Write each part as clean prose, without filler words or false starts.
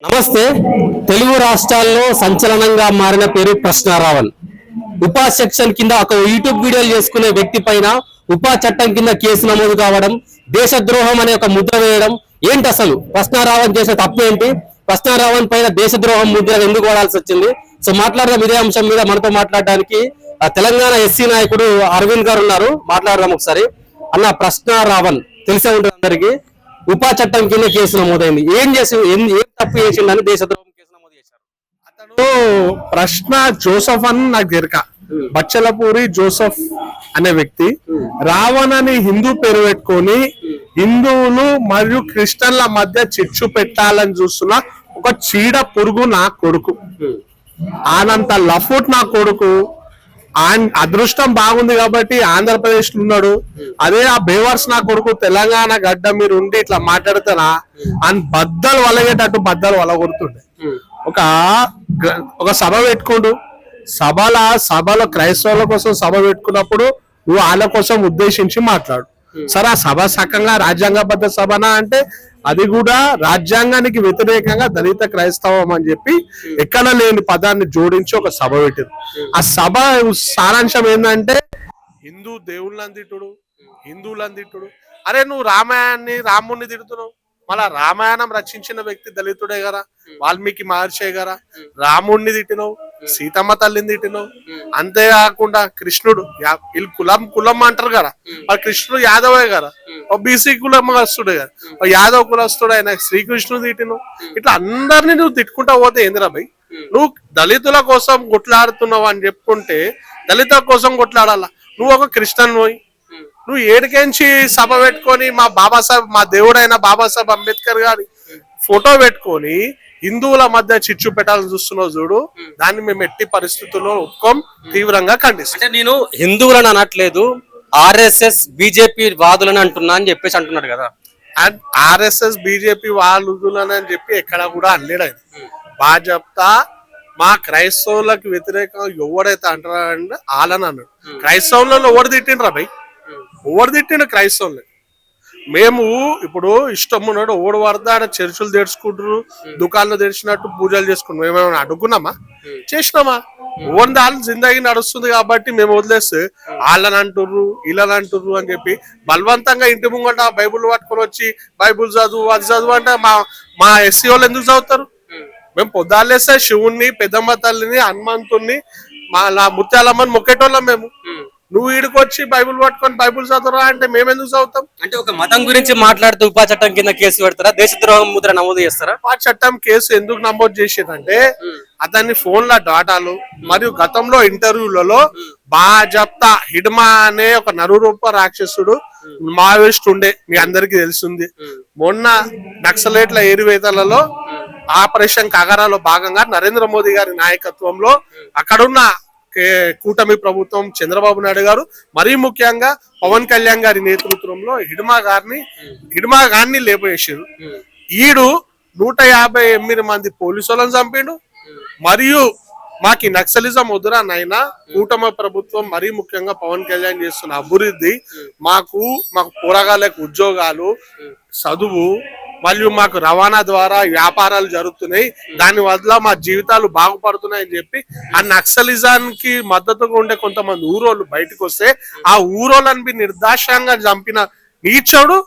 నమస్తే. తెలుగు రాష్ట్రాల్లో సంచలనంగా మారిన పేరు ప్రశ్నారావణ్. ఉపా సెక్షన్ కింద ఒక యూట్యూబ్ వీడియోలు చేసుకునే వ్యక్తి పైన ఉపా చట్టం కింద కేసు నమోదు కావడం, దేశద్రోహం అనే ఒక ముద్ర వేయడం ఏంటి? అసలు ప్రశ్నారావణ్ చేసే తప్పు ఏంటి? ప్రశ్నారావణ్ పైన దేశద్రోహం ముద్ర ఎందుకు వాడాల్సి వచ్చింది? సో మాట్లాడదాం ఇదే అంశం మీద. మనతో మాట్లాడడానికి తెలంగాణ ఎస్సీ నాయకుడు అరవింద్ గారు ఉన్నారు. మాట్లాడదాం ఒకసారి. అన్న, ప్రశ్నారావణ్ తెలిసే ఉంటుంది అందరికి. ఉపా చట్టం కింద కేసు నమోదైంది. ఏం తప్పు చేసిండని దేశద్రోహం కేసు నమోదు చేశారు? అతను ప్రశ్న జోసఫ్ అని నాకు తెరక, బచ్చలపూరి జోసఫ్ అనే వ్యక్తి రావణ్ అని హిందూ పేరు పెట్టుకొని హిందువులు మరియు క్రిస్టియన్ల మధ్య చిచ్చు పెట్టాలని చూస్తున్న ఒక చీడ పురుగు నా కొడుకు. ఆనంత లఫుట్ నా కొడుకు. అదృష్టం బాగుంది కాబట్టి ఆంధ్రప్రదేశ్ లో ఉన్నాడు. అదే ఆ బేవర్స్ నా కొడుకు తెలంగాణ గడ్డ మీరు ఉండి ఇట్లా మాట్లాడుతానా అని బద్దలు వలగేటట్టు బద్దలు వలగొడుతుండే. ఒక సభ పెట్టుకోండు. సభలో క్రైస్తవుల కోసం సభ పెట్టుకున్నప్పుడు నువ్వు వాళ్ళ కోసం ఉద్దేశించి మాట్లాడు. సరే, ఆ సభ సకంగా రాజ్యాంగబద్ధ సభనా అంటే అది కూడా రాజ్యాంగానికి వ్యతిరేకంగా దళిత క్రైస్తవం అని చెప్పి ఎక్కడ లేని పదాన్ని జోడించి ఒక సభ పెట్టింది. ఆ సభ సారాంశం ఏంటంటే హిందూ దేవుళ్ళని తిట్టుడు, హిందువులని తిట్టుడు. అరే, నువ్వు రాముణ్ణి తిడుతున్నావు. మళ్ళా రామాయణం రచించిన వ్యక్తి దళితుడే కదా, వాల్మీకి మహర్షే కదా. రాముణ్ణి తిట్టినవు, సీతమ్మ తల్లిని తిట్టినవు. అంతేకాకుండా కృష్ణుడు వీళ్ళు కులం అంటారు కదా, మరి కృష్ణుడు యాదవే కదా, ఒక బీసీ కులస్తుడే కదా, ఒక యాదవ్ కులస్తుడు ఆయన శ్రీకృష్ణుడు తిట్టినవు. ఇట్లా అందరినీ నువ్వు తిట్టుకుంటా పోతే ఏందిరా భయ్? నువ్వు దళితుల కోసం కొట్లాడుతున్నావు అని చెప్పుకుంటే దళితుల కోసం కొట్లాడాలా. నువ్వు ఒక క్రిస్టియన్ పోయి నువ్వు ఏడికెంచి సభ పెట్టుకొని మా దేవుడైన బాబాసాహెబ్ అంబేద్కర్ గారి ఫోటో పెట్టుకొని హిందువుల మధ్య చిచ్చు పెట్టాలని చూస్తున్నావు చూడు, దాన్ని మేము ఎట్టి పరిస్థితుల్లో ఒప్పుకోం, తీవ్రంగా ఖండిస్తాం. అంటే నేను హిందువులను అనట్లేదు, ఆర్ఎస్ఎస్ బీజేపీ వాదులని అంటున్నా అని చెప్పేసి అంటున్నాడు కదా. అండ్ ఆర్ఎస్ఎస్ బీజేపీ వాదులని అని చెప్పి ఎక్కడ కూడా అనలేడు ఆయన. బాగా చెప్తా, మా క్రైస్తవులకు వ్యతిరేకంగా ఎవడైతే అంటారంటే వాళ్ళని అన్నాడు. క్రైస్తవులలో ఎవరు తిట్టిండ్రా భయ్? ఎవరు తిట్టిండు క్రైస్తవులు? మేము ఇప్పుడు ఇష్టం ఉన్నాడు ఓడి వరద చర్చిలు తెరుచుకుంటారు, దుకాణాలు తెరిచినట్టు పూజలు చేసుకుంటాం. మేమేమైనా అడుగున్నామా? చేసినామా? ఓన్ దాని జిందగీ నడుస్తుంది కాబట్టి మేము వదిలేస్తే వాళ్ళని అంటుర్రు వీళ్ళని అంటుర్రు అని చెప్పి బలవంతంగా ఇంటి ముంగట బైబుల్ పట్టుకొని వచ్చి బైబుల్ చదువు అది చదువు అంటే మా ఎస్సీ వాళ్ళు ఎందుకు చదువుతారు? మేము పొద్దాలేస్తే శివుణ్ణి, పెద్దమ్మ తల్లిని, హనుమంతుణ్ణి, నా ముత్యాలమ్మని మొక్కేటోళ్ళం మేము. నువ్వు ఈడికొచ్చి బైబుల్ పట్టుకొని బైబుల్ చదువురా అంటే మేమెందుకు చదువుతాం? అంటే ఒక మతం గురించి మాట్లాడుతూ ఉపా చట్టం కింద కేసు పెడతారా? దేశద్రోహం ముద్ర నమోదు చేస్తారా? ఉపా చట్టం కేసు ఎందుకు నమోదు చేసేదంటే అతన్ని ఫోన్ల డాటాలు మరియు గతంలో ఇంటర్వ్యూలలో బాజప్తా హిడ్మా అనే ఒక నరురూప రాక్షసుడు మావోయిస్ట్ ఉండే, మీ అందరికి తెలిసింది. మొన్న నక్సలైట్ల ఏరువేతలలో ఆపరేషన్ కగరాలో భాగంగా నరేంద్ర మోదీ గారి నాయకత్వంలో అక్కడున్న కూటమి ప్రభుత్వం, చంద్రబాబు నాయుడు గారు, మరీ ముఖ్యంగా పవన్ కళ్యాణ్ గారి నేతృత్వంలో హిడ్మా గారిని లేపేసారు. ఈడు 158 మంది పోలీసులను చంపిండు. మరియు మాకు నక్సలిజం వద్దురా నైనా, కూటమి ప్రభుత్వం మరీ ముఖ్యంగా పవన్ కళ్యాణ్ చేస్తున్న అభివృద్ధి, మాకు పోరగాళ్ళకు ఉద్యోగాలు, చదువు మరియు మాకు రవాణా ద్వారా వ్యాపారాలు జరుగుతున్నాయి, దాని వల్ల మా జీవితాలు బాగుపడుతున్నాయని చెప్పి ఆ నక్సలిజానికి మద్దతుగా ఉండే కొంతమంది ఊరోళ్ళు బయటకు వస్తే ఆ ఊరోళ్ళని నిర్దాక్షంగా చంపిన నీచుడు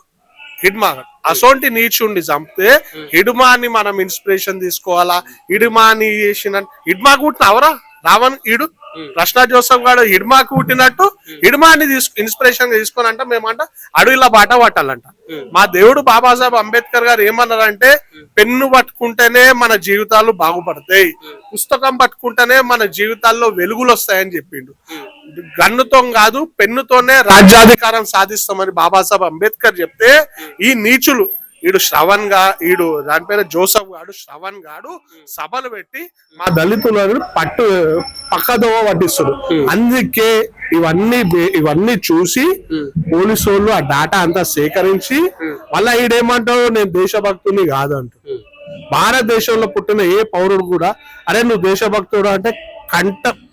హిడ్మా. అసోంటి నీచుండి చంపితే హిడ్మాని మనం ఇన్స్పిరేషన్ తీసుకోవాలా? హిడ్మాని చేసిన హిడ్మా కుట్టిన అవరా రావణ్ ఈడు ప్రశ్న జోసఫ్ గారు హిడ్మాకు పుట్టినట్టు హిడ్మాని ఇన్స్పిరేషన్ తీసుకొని అంట మేమంట అడవిలా బాట పట్టాలంట. మా దేవుడు బాబాసాహెబ్ అంబేద్కర్ గారు ఏమన్నారంటే పెన్ను పట్టుకుంటేనే మన జీవితాలు బాగుపడతాయి, పుస్తకం పట్టుకుంటేనే మన జీవితాల్లో వెలుగులు వస్తాయని చెప్పిండు. గన్నుతో కాదు పెన్నుతోనే రాజ్యాధికారం సాధిస్తామని బాబాసాహెబ్ అంబేద్కర్ చెప్తే ఈ నీచులు దాని పేరు జోసఫ్ గాడు, శ్రవణ్ గాడు సభలు పెట్టి మా దళితులను పక్కదోవ పట్టిస్తారు. అందుకే ఇవన్నీ చూసి పోలీసు వాళ్ళు ఆ డాటా అంతా సేకరించి మళ్ళా ఈడేమంటావు నేను దేశభక్తుని కాదంటూ. భారతదేశంలో పుట్టిన ఏ పౌరుడు కూడా అరే నువ్వు దేశభక్తుడు అంటే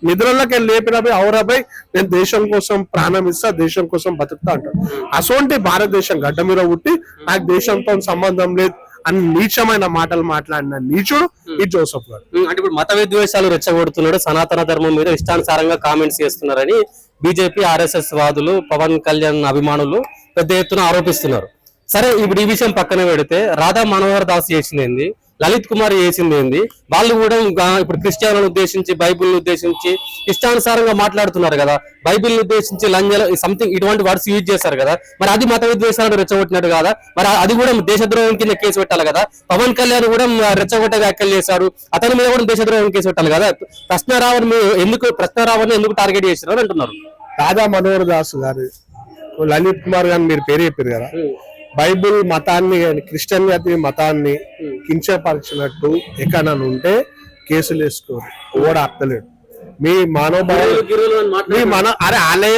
నిద్రలోకి వెళ్ళి లేపినపై ఔరాపై నేను దేశం కోసం ప్రాణం ఇస్తా, దేశం కోసం బతుకుతా అంటాడు. అసోంటి భారతదేశం గడ్డ మీద పుట్టి నాకు దేశంతో సంబంధం లేదు అని నీచమైన మాటలు మాట్లాడిన నీచుడు ఈ జోసెఫ్ గారు. అంటే ఇప్పుడు మత విద్వేషాలు రెచ్చగొడుతున్నాడు, సనాతన ధర్మం మీద ఇష్టానుసారంగా కామెంట్స్ చేస్తున్నారని బీజేపీ ఆర్ఎస్ఎస్ వాదులు, పవన్ కళ్యాణ్ అభిమానులు పెద్ద ఎత్తున ఆరోపిస్తున్నారు. సరే, ఇప్పుడు ఈ విషయం పక్కన పెడితే రాధా మనోహర్ దాస్ చేసింది ఏంది, లలిత్ కుమార్ చేసింది ఏంది, వాళ్ళు కూడా ఇప్పుడు క్రిస్టియన్లను ఉద్దేశించి, బైబిల్ని ఉద్దేశించి ఇష్టానుసారంగా మాట్లాడుతున్నారు కదా, బైబిల్ని ఉద్దేశించి లంజల సంథింగ్ ఇటువంటి వర్డ్స్ యూజ్ చేశారు కదా, మరి అది మత విద్వేషాలను రెచ్చగొట్టినట్టు కాదా? మరి అది కూడా దేశద్రోహం కింద కేసు పెట్టాలి కదా. పవన్ కళ్యాణ్ కూడా రెచ్చగొట్టే వ్యాఖ్యలు చేశారు, అతని మీద కూడా దేశద్రోహం కేసు పెట్టాలి కదా. ప్రశ్నారావణ్ ఎందుకు టార్గెట్ చేశారు అని అంటున్నారు. రాధా మనోహర్ దాస్ గారు, లలిత్ కుమార్ గారు మీరు పేరు చెప్పారు కదా, బైబిల్ మతాన్ని క్రిస్టియన్ మతాన్ని కించపరిచినట్టు ఎక్కడన్నా ఉంటే కేసులు వేసుకోరు, ఓడ ఆపలేడు. మీ మనోభావాలు అరే ఆలే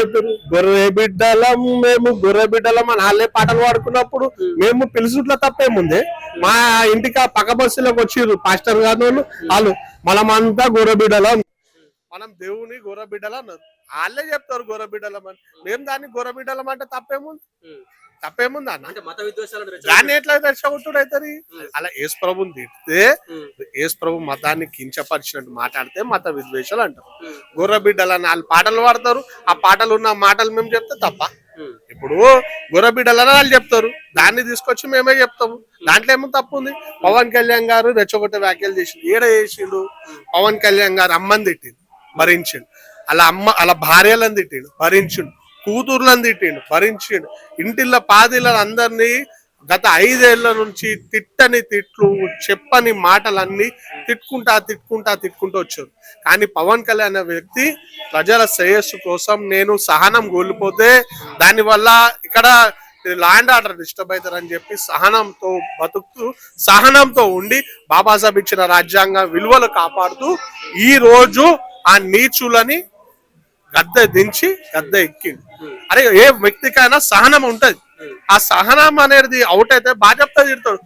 గొర్రె బిడ్డలం, మేము గొర్రె బిడ్డలం అని ఆలే పాటలు పాడుకున్నప్పుడు మేము పిలుచుట్ల తప్పేముంది. మా ఇంటికి ఆ పక్క బస్సులోకి వచ్చిర్రు పాస్టర్ గారు వాళ్ళు, మనమంతా గొర్రె బిడ్డలం, మనం దేవుని గొర్రె బిడ్డలు అన్నారు. వాళ్ళే చెప్తారు గొర్రె బిడ్డలం అని, మేము దాన్ని గొర్రె బిడ్డలం అంటే తప్పేముంది అన్న. దాన్ని ఎట్లా రెచ్చగొట్టుడు అవుతుంది? అలా యేసు ప్రభుని తిడితే, యేసు ప్రభు మతాన్ని కించపరిచినట్టు మాట్లాడితే మత విద్వేషాలు అంటారు. గొర్రె బిడ్డలని వాళ్ళు పాటలు పాడతారు, ఆ పాటలు ఉన్న మాటలు మేము చెప్తే తప్ప. ఇప్పుడు గొర్రె బిడ్డలని వాళ్ళు చెప్తారు, దాన్ని తీసుకొచ్చి మేమే చెప్తాము, దాంట్లో ఏమో తప్పు ఉంది. పవన్ కళ్యాణ్ గారు రెచ్చగొట్టే వ్యాఖ్యలు చేసిండు, ఏడ చేసిండు? పవన్ కళ్యాణ్ గారు అమ్మని తిట్టిండు, భరించిండు. అలా భార్యలను తిట్టిండు, భరించిండు. కూతుర్లను తిట్టిండు, భరించిండు. ఇంటిల్లో పాదిళ్ళని అందరినీ గత 5 ఏళ్ల నుంచి తిట్టని తిట్లు, చెప్పని మాటలన్నీ తిట్టుకుంటూ వచ్చారు. కానీ పవన్ కళ్యాణ్ అనే వ్యక్తి ప్రజల శ్రేయస్సు కోసం, నేను సహనం కోల్పోతే దానివల్ల ఇక్కడ లా అండ్ ఆర్డర్ డిస్టర్బ్ అవుతారని చెప్పి సహనంతో బతుకుతూ, సహనంతో ఉండి బాబాసాహెబ్ ఇచ్చిన రాజ్యాంగ విలువలు కాపాడుతూ ఈ రోజు ఆ నీచులని గద్దె దించి గద్దె ఎక్కింది. అరే ఏ వ్యక్తికైనా సహనం ఉంటది, ఆ సహనం అనేది అవుట్ అయితే బాధ్యత తిడతాడు.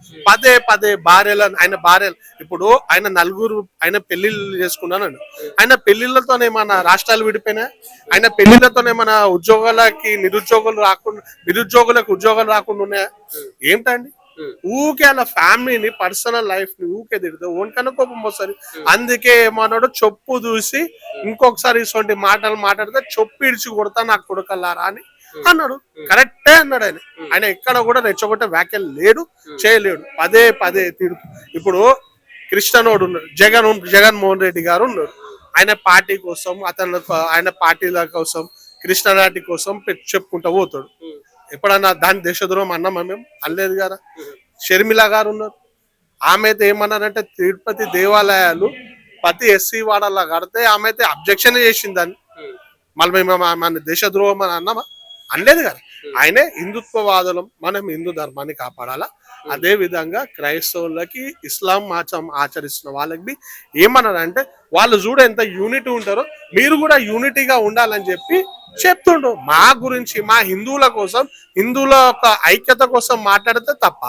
పదే భార్యలను, ఆయన భార్యలు, ఇప్పుడు ఆయన 4 ఆయన పెళ్లిళ్ళు చేసుకున్నానండి, ఆయన పెళ్లిళ్లతోనే మన రాష్ట్రాలు విడిపోయినా, ఆయన పెళ్లిళ్లతోనే మన నిరుద్యోగులకు ఉద్యోగాలు రాకుండా ఉన్నాయా? ఏంటండి? ఊకే అలా ఫ్యామిలీని, పర్సనల్ లైఫ్ ని ఊకే తిడితే ఓన్కన్నా కోపం వస్తుంది. అందుకే ఏమన్నాడు, చొప్పు చూసి ఇంకొకసారి ఇటువంటి మాటలు మాట్లాడితే చొప్పు ఇడిచి కొడతా నా కొడుకల్లారా అని అన్నాడు. కరెక్టే అన్నాడు ఆయన. ఆయన ఎక్కడ కూడా రెచ్చగొట్టే వ్యాఖ్యలు లేడు, చేయలేడు. పదే తిడు. ఇప్పుడు కృష్ణనోడు ఉన్నాడు, జగన్మోహన్ రెడ్డి గారు ఉన్నాడు. ఆయన పార్టీ కోసం, ఆయన పార్టీల కోసం, కృష్ణనాటి కోసం చెప్పుకుంటూ పోతాడు. ఎప్పుడన్నా దాని దేశద్రోహం అన్నామా మేము? అనలేదు కదా. షర్మిల గారు ఉన్నారు, ఆమె అయితే ఏమన్నారంటే తిరుపతి దేవాలయాలు ప్రతి ఎస్సీ వాడలా కడితే ఆమె అయితే అబ్జెక్షన్ చేసిందని. మళ్ళీ మేము మన దేశద్రోహం అని అన్నామా? అనలేదు కదా. ఆయనే హిందుత్వవాదులం, మనం హిందూ ధర్మాన్ని కాపాడాలా. అదే విధంగా క్రైస్తవులకి, ఇస్లాం మతం ఆచరిస్తున్న వాళ్ళకి ఏమన్నారంటే, వాళ్ళు చూడ ఎంత యూనిటీ ఉంటారో మీరు కూడా యూనిటీగా ఉండాలని చెప్పి చెప్తుండు. మా గురించి, మా హిందువుల కోసం, హిందువుల యొక్క ఐక్యత కోసం మాట్లాడితే తప్ప.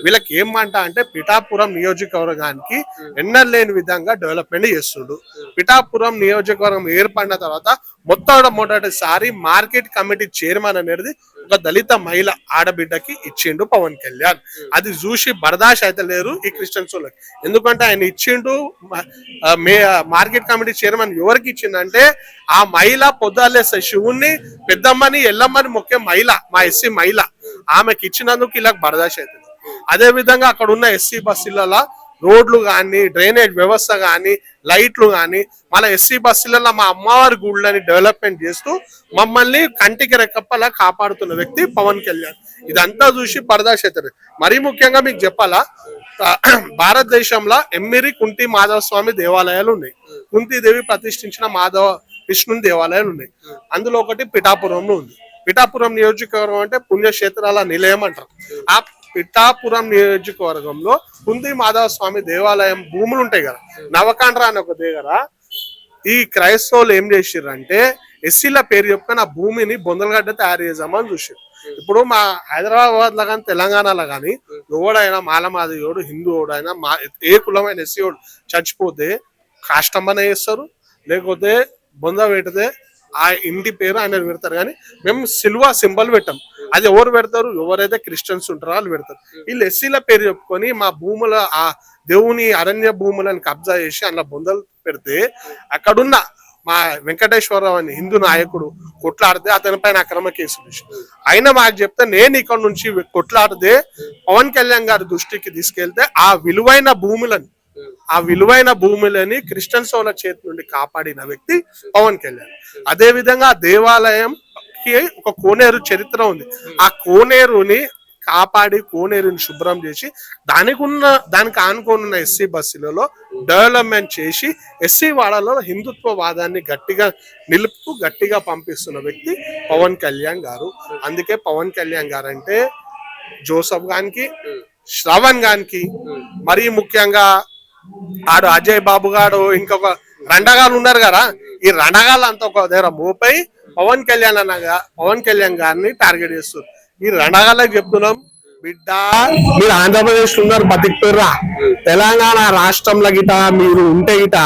వీళ్ళకి ఏమంట అంటే పిఠాపురం నియోజకవర్గానికి ఎన్నలేని విధంగా డెవలప్మెంట్ చేస్తుండు. పిఠాపురం నియోజకవర్గం ఏర్పడిన తర్వాత మొట్టమొదటిసారి మార్కెట్ కమిటీ చైర్మన్ అనేది ఒక దళిత మహిళ ఆడబిడ్డకి ఇచ్చిండు పవన్ కళ్యాణ్. అది చూసి బర్దాష్ అయితే లేరు ఈ క్రిస్టియన్స్ వాళ్ళకి. ఎందుకంటే ఆయన ఇచ్చిండు. మార్కెట్ కమిటీ చైర్మన్ ఎవరికి ఇచ్చిందంటే, ఆ మహిళ పొద్దులేసే శివుణ్ణి, పెద్దమ్మని, ఎల్లమ్మని మొక్కే మహిళ, మా ఎస్సీ మహిళ, ఆమెకి ఇచ్చినందుకు ఇలా బర్దాష్ అవుతుంది. అదే విధంగా అక్కడ ఉన్న ఎస్సీ బస్సులలో రోడ్లు కానీ, డ్రైనేజ్ వ్యవస్థ కానీ, లైట్లు కానీ, మన ఎస్సీ బస్సులలో మా అమ్మవారి గుళ్ళని డెవలప్మెంట్ చేస్తూ మమ్మల్ని కంటికి రెక్కప్పలా కాపాడుతున్న వ్యక్తి పవన్ కళ్యాణ్. ఇదంతా చూసి బర్దాష్ అవుతుంది. మరీ ముఖ్యంగా మీకు చెప్పాలా, భారతదేశంలో ఎమ్మిరి కుంటి మాధవ స్వామి దేవాలయాలు ఉన్నాయి. కుంతీదేవి ప్రతిష్ఠించిన విష్ణుని దేవాలయాలు ఉన్నాయి. అందులో ఒకటి పిఠాపురంలో ఉంది. పిఠాపురం నియోజకవర్గం అంటే పుణ్యక్షేత్రాల నిలయం అంటారు. ఆ పిఠాపురం నియోజకవర్గంలో కుంతి మాధవ స్వామి దేవాలయం భూములు ఉంటాయి కదా, నవకాండ్ర అనే ఒక దగ్గర ఈ క్రైస్తవులు ఏం చేసిర్రంటే, ఎస్సీల పేరు చెప్పుకొని ఆ భూమిని బొందలగడ్డ తయారు చేద్దామని చూసారు. ఇప్పుడు మా హైదరాబాద్ లో కానీ, తెలంగాణలో కానీ ఎవడైనా మాలమాదియోడు, హిందువుడైనా, ఏ కులమైన ఎస్సీయోడు చచ్చిపోతే కాష్టమనే చేస్తారు, లేకపోతే బొంద పెడితే ఆ ఇంటి పేరు ఆయన పెడతారు, కానీ మేము సిల్వ సింబల్ పెట్టాం. అది ఎవరు పెడతారు? ఎవరైతే క్రిస్టియన్స్ ఉంటారో వాళ్ళు పెడతారు. వీళ్ళు ఎస్సీల పేరు చెప్పుకొని మా భూముల ఆ దేవుని అరణ్య భూములను కబ్జా చేసి అందులో బొందలు పెడితే అక్కడున్న మా వెంకటేశ్వరరావు అని హిందూ నాయకుడు కొట్లాడితే అతని పైన అక్రమ కేసులు వేసి ఆయన మాకు చెప్తే నేను ఇక్కడ నుంచి కొట్లాడితే పవన్ కళ్యాణ్ గారి దృష్టికి తీసుకెళ్తే ఆ విలువైన భూములని క్రిస్టియన్స్ వాళ్ళ చేతి నుండి కాపాడిన వ్యక్తి పవన్ కళ్యాణ్. అదే విధంగా దేవాలయంకి ఒక కోనేరు చరిత్ర ఉంది. ఆ కోనేరుని కాపాడి కోనేరుని శుభ్రం చేసి దానికి ఆనుకోనున్న ఎస్సీ బస్సులలో డెవలప్మెంట్ చేసి ఎస్సీ వాడలో హిందుత్వ వాదాన్ని గట్టిగా పంపిస్తున్న వ్యక్తి పవన్ కళ్యాణ్ గారు. అందుకే పవన్ కళ్యాణ్ గారు అంటే జోసఫ్ గానికి, శ్రవణ్ గానికి, మరీ ముఖ్యంగా ఆడు అజయ్ బాబు గారు ఇంకొక రండగాలు ఉన్నారు కదా, ఈ రండగాలు అంతా ఒక దగ్గర మోపై పవన్ కళ్యాణ్ గారిని టార్గెట్ చేస్తారు. ఈ రణగాళ్ళకి చెప్తున్నాం, బిడ్డ మీరు ఆంధ్రప్రదేశ్ ఉన్నారు బతికిపోర్రా, తెలంగాణ రాష్ట్రంలో గిట మీరు ఉంటే గిట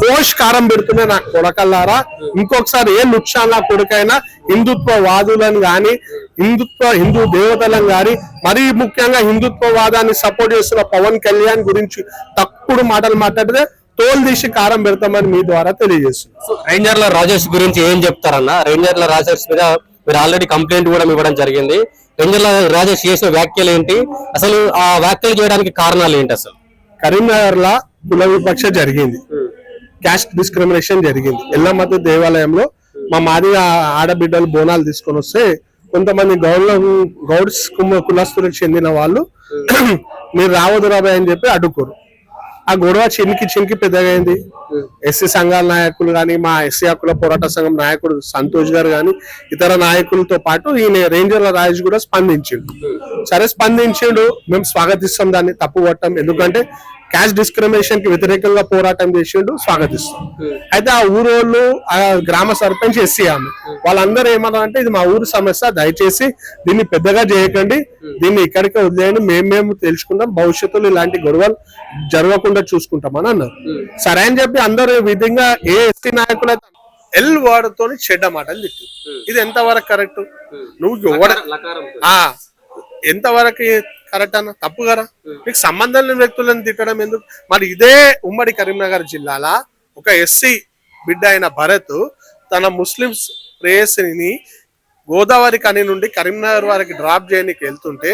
పోషకారం పెడుతున్నా నాకు కొడకల్లారా. ఇంకొకసారి ఏ నుక్షాన్ కొడుకైనా హిందుత్వ వాదులను గాని హిందూ దేవతలను గాని మరీ ముఖ్యంగా హిందుత్వ వాదాన్ని సపోర్ట్ చేస్తున్న పవన్ కళ్యాణ్ గురించి తప్పుడు మాటలు మాట్లాడితే తోలు తీసి కారం పెడతామని మీ ద్వారా తెలియజేస్తున్నాం. రేంజర్ల రాజేష్ గురించి ఏం చెప్తారన్న? రేంజర్ల రాజేష్ మీద మీరు ఆల్రెడీ కంప్లైంట్ కూడా ఇవ్వడం జరిగింది. రేంజర్ల రాజేష్ చేసిన వ్యాఖ్యలు ఏంటి, అసలు ఆ వ్యాఖ్యలు చేయడానికి కారణాలు ఏంటి? అసలు కరీంనగర్ లా కుల వివక్ష జరిగింది, క్యాస్ట్ డిస్క్రిమినేషన్ జరిగింది. ఎల్లమ్మత దేవాలయంలో మా మాది ఆడబిడ్డలు బోనాలు తీసుకొని వస్తే కొంతమంది గౌడ్స్ కులస్తులకు చెందిన వాళ్ళు మీరు రావద్దు రాబాయ్ అని చెప్పి అడ్డుకోరు. ఆ గొడవ చినికి పెద్దగా అయింది. ఎస్సీ సంఘాల నాయకులు కానీ, మా ఎస్సీ హక్కుల పోరాట సంఘం నాయకుడు సంతోష్ గారు కానీ, ఇతర నాయకులతో పాటు ఈయన రేంజర్ల రాజు కూడా స్పందించిండు. సరే స్పందించిండు, మేము స్వాగతిస్తాం, దాన్ని తప్పు పట్టాం. ఎందుకంటే క్యాస్ట్ డిస్క్రిమినేషన్ కి వ్యతిరేకంగా పోరాటం చేసిండు, స్వాగతిస్తాం. అయితే ఆ ఊరోళ్ళు, ఆ గ్రామ సర్పంచ్ ఎస్సీ ఆమె వాళ్ళందరూ ఏమన్నా అంటే ఇది మా ఊరు సమస్య, దయచేసి దీన్ని పెద్దగా చేయకండి, దీన్ని ఇక్కడికే వదిలేయండి, మేము తెలుసుకుంటాం, భవిష్యత్తులో ఇలాంటి గొడవలు జరగకుండా చూసుకుంటామని అన్నారు. సరే అని చెప్పి అందరూ విధంగా ఏ ఎస్సీ నాయకులు ఎల్ వర్డ్ తోని చెడ్డ మాటలు తిట్టు. ఇది ఎంతవరకు కరెక్ట్? నువ్వు ఎంతవరకు కరెక్ట్ అన్న? తప్పు కదా. నీకు సంబంధం లేని వ్యక్తులను తిట్టడం ఎందుకు? మరి ఇదే ఉమ్మడి కరీంనగర్ జిల్లాల ఒక ఎస్సీ బిడ్డ అయిన భరత్ తన ముస్లింస్ ప్రేయసిని గోదావరి కని నుండి కరీంనగర్ వారికి డ్రాప్ చేయడానికి వెళ్తుంటే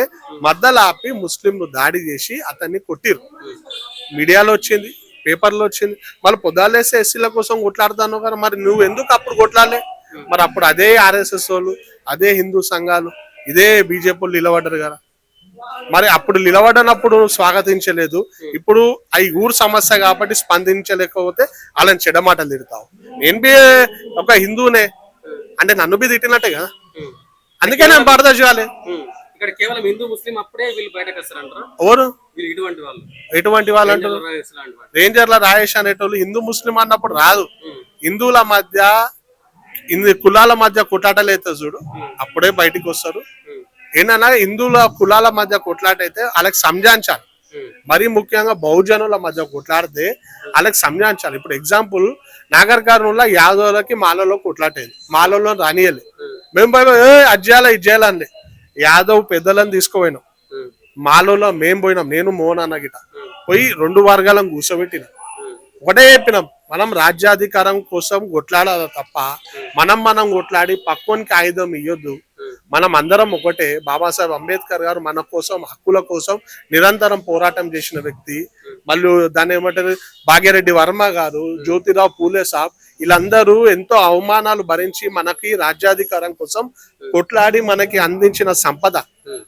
మధ్యలో ఆపి ముస్లింలు దాడి చేసి అతన్ని కొట్టిరు. మీడియాలో వచ్చింది, పేపర్లో వచ్చింది. వాళ్ళు పొద్దాలేస్తే ఎస్సీల కోసం కొట్లాడుతాను కదా, మరి నువ్వు ఎందుకు అప్పుడు కొట్లాడలే? మరి అప్పుడు అదే ఆర్ఎస్ఎస్ వాళ్ళు, అదే హిందూ సంఘాలు, ఇదే బీజేపీ నిలబడ్డారు కదా. మరి అప్పుడు నిలబడనప్పుడు స్వాగతించలేదు, ఇప్పుడు ఈ ఊరు సమస్య కాబట్టి స్పందించలేకపోతే వాళ్ళని చెడమాటలు తిడతావు. నేను బి ఒక హిందూనే అంటే నన్ను బి తిట్టినట్టే కదా, అందుకే నేను బర్దా చేయాలి. ఇక్కడ కేవలం హిందూ ముస్లిం అప్పుడే వీళ్ళు బయటకు వస్తారంటారు. ఎవరు ఎటువంటి వాళ్ళు అంటారు? రేంజర్ల రాజేష్ అనేటోళ్ళు హిందూ ముస్లిం అన్నప్పుడు రాదు. హిందువుల మధ్య కులాల మధ్య కొట్లాటలు అయితే చూడు, అప్పుడే బయటికి వస్తారు. ఏంటన్నా హిందువుల కులాల మధ్య కొట్లాట అయితే వాళ్ళకి సంజాయించాలి. మరీ ముఖ్యంగా బహుజనుల మధ్య కొట్లాడితే వాళ్ళకి సంజాయించాలి. ఇప్పుడు ఎగ్జాంపుల్ నాగర్ కర్నూలులో యాదవులకి మాలలో కొట్లాటేది, మాలలో రానియలే. మేము పోయి అజ్జాల ఇజ్జాల అండి, యాదవ్ పెద్దలను తీసుకుపోయినాం, మాలలో మేము పోయినాం, నేను మోహన్ అన్న గిట పోయి 2 వర్గాలను కూర్చోబెట్టినాం. ఒకటే చెప్పినాం, మనం రాజ్యాధికారం కోసం కొట్లాడాలి తప్ప మనం కొట్లాడి పక్కోనికి ఆయుధం ఇయ్యొద్దు. మనం అందరం ఒకటే. బాబాసాహెబ్ అంబేద్కర్ గారు మన కోసం, హక్కుల కోసం నిరంతరం పోరాటం చేసిన వ్యక్తి. మళ్ళీ దాన్ని ఏమంటారు, భాగ్యరెడ్డి వర్మ గారు, జ్యోతిరావు పూలే సాబ్, వీళ్ళందరూ ఎంతో అవమానాలు భరించి మనకి రాజ్యాధికారం కోసం కొట్లాడి మనకి అందించిన సంపద.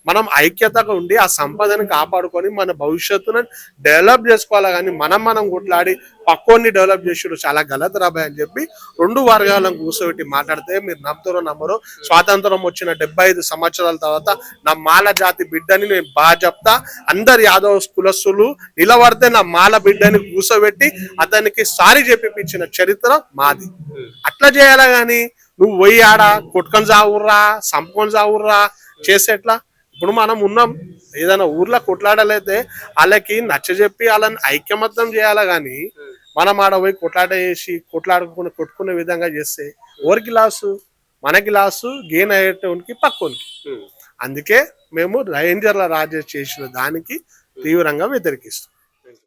మనం ఐక్యతగా ఉండి ఆ సంపదను కాపాడుకొని మన భవిష్యత్తును డెవలప్ చేసుకోవాలి. కానీ మనం కొట్లాడి పక్కోన్ని డెవలప్ చేసాడు చాలా గలత్ రాబాయ్ అని చెప్పి 2 వర్గాలను కూర్చోబెట్టి మాట్లాడితే మీరు నమ్ముతారో నమ్మరో, స్వాతంత్రం వచ్చిన 75 సంవత్సరాల తర్వాత నా మాల జాతి బిడ్డని నేను బాగా చెప్తా, అందరు యాదవ్ కులస్తులు నిలబడితే నా మాల బిడ్డని కూర్చోబెట్టి అతనికి సారీ చెప్పిపించిన చరిత్ర మాది. అట్లా చేయాలా గాని నువ్వు పోయి ఆడ కొట్టుకొని చావుర్రా, సంపుకొని చావుర్రా చేసేట్లా? ఇప్పుడు మనం ఉన్నాం, ఏదైనా ఊర్లో కొట్లాడలేతే వాళ్ళకి నచ్చజెప్పి వాళ్ళని ఐక్యమత్యం చేయాలా గాని మనం ఆడ పోయి కొట్లాట చేసి కొట్టుకునే విధంగా చేస్తే ఎవరికి లాసు? మనకి లాసు, గెయిన్ అయ్యేటోనికి పక్కోనికి. అందుకే మేము రేంజర్ల రాజా చేసిన దానికి తీవ్రంగా వ్యతిరేకిస్తాం.